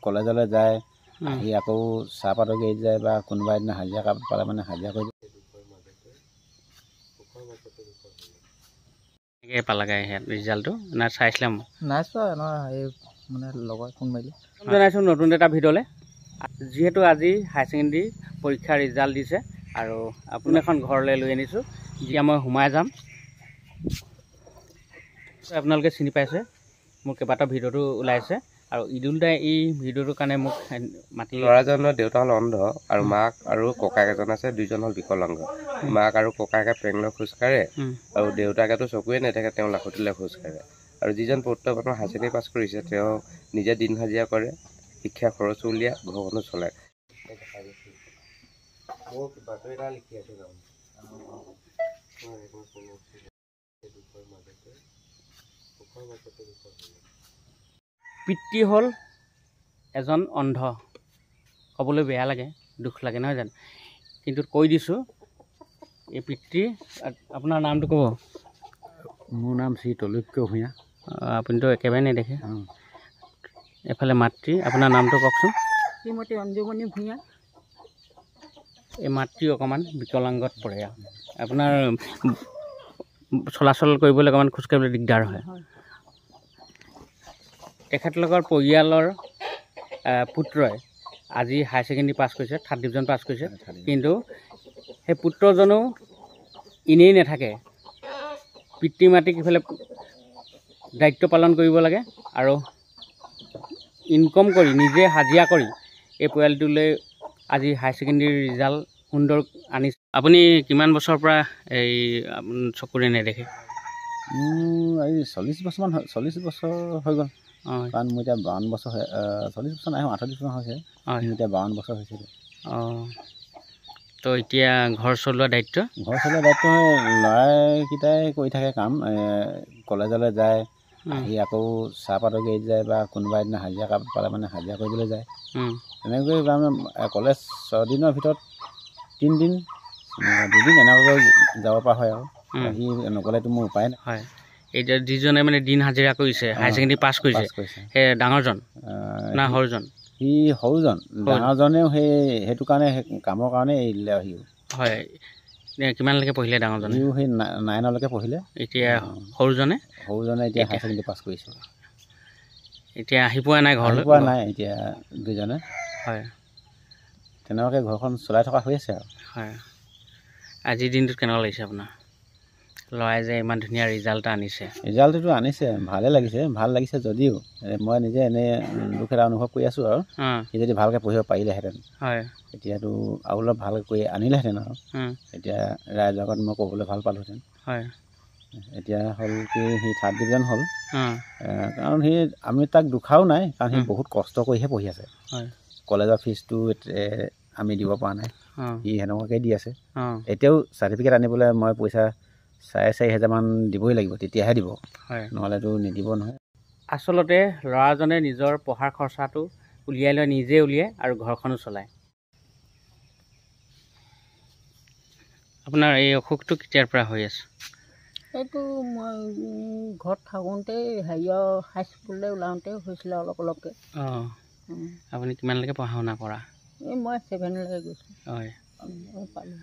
কলেজলৈ যায় আহি আকৌ চাহপাতৰ গাড়ীত যায় বা কোনোবা এদিন হাজিৰা পালে মানে হাজিৰা কৰি পালাগে ৰিজাল্টটো না চাইছিলাম নাই চোৱা এই মানে লগৰ ফোন মাৰিলে জনাইছোঁ নতুন এটা ভিডিঅ'লৈ। যিহেতু আজি হায়াৰ ছেকেণ্ডেৰী পৰীক্ষাৰ ৰিজাল্ট দিছে আৰু আপুনি এখন ঘৰলৈ লৈ আনিছোঁ, যেতিয়া মই সোমাই যাম আপোনালোকে চিনি পাইছে মোৰ কেইবাটাও ভিডিঅ'টো ওলাইছে আৰু ঈদুল দাই এই ভিডিঅ'টোৰ কাৰণে মোক মাতি। ল'ৰাজনৰ দেউতা হ'ল অন্ধ আৰু মাক আৰু ককাক এজন আছে, দুইজন হ'ল বিকলাংগ। মাক আৰু ককাকে প্ৰেগনেণ্ট খোজকাঢ়ে আৰু দেউতাকেতো চকুৱে নাথাকে, তেওঁ লাখুটিলে খোজকাঢ়ে। আৰু যিজন পুত্ৰ বৰ্তমান হায়াৰ ছেকেণ্ডেৰী পাছ কৰিছে তেওঁ নিজে দিন হাজিৰা কৰে, শিক্ষা খৰচ উলিয়াই ঘৰখনো চলায়। পিতৃ হ'ল এজন অন্ধ। ক'বলৈ বেয়া লাগে, দুখ লাগে নহয় জানো, কিন্তু কৈ দিছোঁ এই পিতৃ। আপোনাৰ নামটো ক'ব? মোৰ নাম শ্ৰী তলৈক্য ভূঞা। আপুনিতো একেবাৰে নেদেখে। এফালে মাতৃ, আপোনাৰ নামটো কওকচোন? শ্ৰীমতী অঞ্জুমণি ভূঞা। এই মাতৃ অকণমান বিকলাংগত পৰে। আপোনাৰ চলাচল কৰিবলৈ অকণমান খোজকাঢ়িবলৈ দিগদাৰ হয়। তেখেতলোকৰ পৰিয়ালৰ পুত্ৰই আজি হায়াৰ ছেকেণ্ডেৰী পাছ কৰিছে, 3rd ডিভিজন পাছ কৰিছে, কিন্তু সেই পুত্ৰজনো এনেই নাথাকে। পিতৃ মাতৃক ইফালে দায়িত্ব পালন কৰিব লাগে আৰু ইনকম কৰি নিজে হাজিৰা কৰি এই পৰিয়ালটোলৈ আজি হায়াৰ ছেকেণ্ডেৰী ৰিজাল্ট সুন্দৰ আনিছে। আপুনি কিমান বছৰৰ পৰা এই চকুৰে নেদেখে? মোৰ এই 40 বছৰ হৈ গ'ল। কাৰণ মোৰ এতিয়া 52 বছৰ 40 বছৰ নাই, 38 বছৰ হৈছে। এতিয়া 52 বছৰ হৈছে। তো এতিয়া ঘৰ চলোৱা দায়িত্ব ল'ৰাকেইটাই কৰি থাকে কাম। কলেজলৈ যায় আহি আকৌ চাহপাতৰ গাড়ীত যায় বা কোনোবা এদিন হাজিৰা পালে মানে হাজিৰা কৰিবলৈ যায়। তেনেকৈ কলেজ 6 দিনৰ ভিতৰত 3 দিন 2 দিন এনেকৈ যাব পৰা হয় আৰু সি নগ'লেতো মোৰ উপায় নাই। হয়, এতিয়া যিজনে মানে দিন হাজিৰা কৰিছে, হায়াৰ ছেকেণ্ডেৰী পাছ কৰিছে, সেই ডাঙৰজন না সৰুজন? সি সৰুজন। ডাঙৰজনেও সেইটো কাৰণে কামৰ কাৰণে এৰি দিলে। সিও হয়, কিমানলৈকে পঢ়িলে ডাঙৰজনে? সিও সেই 9লৈকে পঢ়িলে। এতিয়া সৰুজনে এতিয়া হায়াৰ ছেকেণ্ডেৰী পাছ কৰিছে। এতিয়া আহি পোৱা নাই ঘৰলৈ? পোৱা নাই এতিয়া দুইজনে। হয়, তেনেকুৱাকৈ ঘৰখন চলাই থকা হৈ আছে আৰু। হয়, আজিৰ দিনটোত কেনেকুৱা লাগিছে আপোনাৰ? ল'ৰাই যে ইমান ধুনীয়া ৰিজাল্ট আনিছে। ৰিজাল্টটো আনিছে, ভালে লাগিছে। ভাল লাগিছে যদিও মই নিজে এনেই দুখ এটা অনুভৱ কৰি আছোঁ আৰু সি যদি ভালকৈ পঢ়িব পাৰিলেহেঁতেন, হয়, এতিয়াতো আৰু অলপ ভালকৈ কৰি আনিলেহেঁতেন আৰু এতিয়া ৰাইজৰ আগত মই ক'বলৈ ভাল পালোহেঁতেন। হয়, এতিয়া হ'ল কি সি 3rd ডিভিজন হ'ল। কাৰণ আমি তাক দুখাও নাই, কাৰণ সি বহুত কষ্ট কৰিহে পঢ়ি আছে। কলেজৰ ফিজটো আমি দিব পৰা নাই, সি সেনেকুৱাকৈ দি আছে। এতিয়াও চাৰ্টিফিকেট আনিবলৈ মই পইচা 4,500 মান দিবই লাগিব, তেতিয়াহে দিব, নহ'লেতো নিদিব নহয়। আচলতে ল'ৰাজনে নিজৰ পঢ়াৰ খৰচাটো উলিয়াই লৈ নিজে উলিয়াই আৰু ঘৰখনো চলায়। আপোনাৰ এই অসুখটো কেতিয়াৰ পৰা হৈ আছে? এইটো মই ঘৰত থাকোঁতেই হাইস্কুললৈ ওলাওঁতে হৈছিলে অলপকৈ। আপুনি কিমানলৈকে পঢ়া শুনা কৰা? এই মই 7লৈকে গৈছোঁ। হয়, পালোঁ।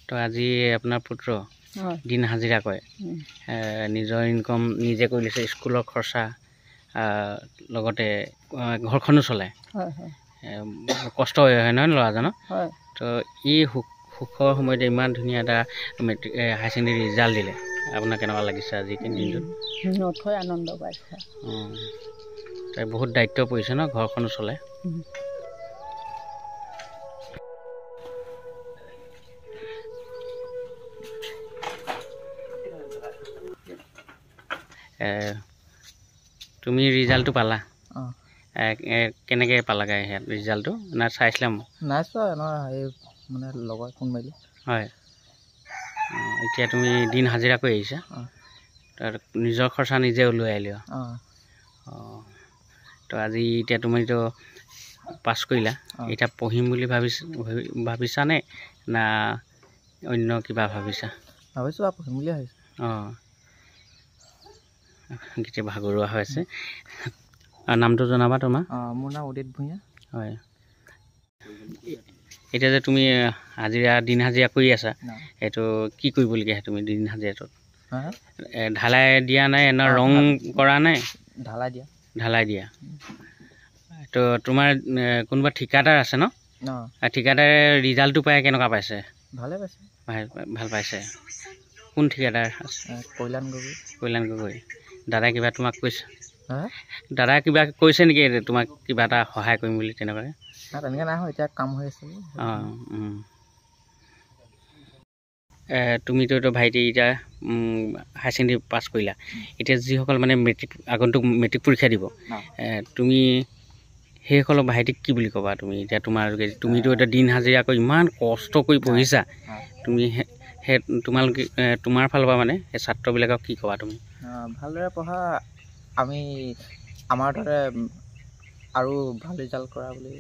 তো আজি আপোনাৰ পুত্ৰ দিন হাজিৰা কৰে, নিজৰ ইনকম নিজে কৰি লৈছে, স্কুলৰ খৰচা লগতে ঘৰখনো চলায়। কষ্ট হয় নহয় ল'ৰাজনৰ? তো এই সুখৰ সময়তে ইমান ধুনীয়া এটা হায়াৰ ছেকেণ্ডেৰী ৰিজাল্ট দিলে, আপোনাৰ কেনেকুৱা লাগিছে আজি দিনটোত? নথৈ আনন্দ পাইছে। তাই বহুত দায়িত্ব পৰিছে ন, ঘৰখনো চলায়। তুমি ৰিজাল্টটো পালা? কেনেকৈ পালাগৈ ৰিজাল্টটো না চাইছিলাম? নাই চোৱা এই মানে লগৰ ফোন মাৰিলে। হয়, এতিয়া তুমি দিন হাজিৰা কৰি আহিছা, নিজৰ খৰচা নিজে ওলাই লোৱা। তো আজি এতিয়া তুমিতো পাছ কৰিলা, এতিয়া পঢ়িম বুলি ভাবিছানে না অন্য কিবা ভাবিছা? ভাবিছোঁ আৰু পঢ়িম বুলি ভাবিছোঁ। গীতে ভাগৰুৱা হৈ আছে আৰু নামটো জনাবা তোমাৰ মোৰ নাম উদিত ভূঞা হয় এতিয়া যে তুমি হাজিৰা দিন হাজিৰা কৰি আছা এইটো কি কৰিবলগীয়া তুমি দিন হাজিৰাটোত ঢালাই দিয়া নাই না ৰং কৰা নাই ঢালাই দিয়া তো তোমাৰ কোনোবা ঠিকাদাৰ আছে ন ঠিকাদাৰে ৰিজাল্টটো পাই কেনেকুৱা পাইছে ভাল পাইছে কোন ঠিকাদাৰ আছে কল্যাণ গগৈ দাদাই কিবা তোমাক কৈছে দাদাই কিবা কৈছে নেকি তোমাক কিবা এটা সহায় কৰিম বুলি তেনেকুৱাকৈ তুমিতো ভাইটি এতিয়া হায়াৰ ছেকেণ্ডেৰী পাছ কৰিলা এতিয়া যিসকল মানে আগন্তুক মেট্ৰিক পৰীক্ষা দিব তুমি সেইসকলক ভাইটিক কি বুলি ক'বা তুমি এতিয়া তুমিতো এতিয়া দিন হাজিৰা কৰি ইমান কষ্ট কৰি পঢ়িছা তুমি সেই তোমালোকে তোমাৰ ফালৰ পৰা মানে সেই ছাত্ৰবিলাকক কি ক'বা তুমি ভালদৰে পঢ়া আমি আমাৰ দৰে আৰু ভাল ৰিজাল্ট কৰা বুলি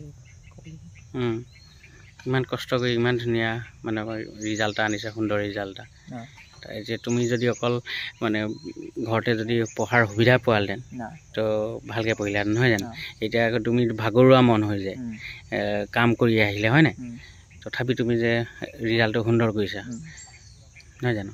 ইমান কষ্ট কৰি ইমান ধুনীয়া মানে ৰিজাল্ট এটা আনিছে সুন্দৰ ৰিজাল্ট এটা যে তুমি যদি অকল মানে ঘৰতে যদি পঢ়াৰ সুবিধা পোৱাহেঁতেন তো ভালকৈ পঢ়িলাহেঁতেন নহয় জানো এতিয়া আকৌ তুমি ভাগৰুৱা মন হৈ যায় কাম কৰি আহিলে হয় নাই তথাপি তুমি যে ৰিজাল্টটো সুন্দৰ কৰিছা নহয় জানো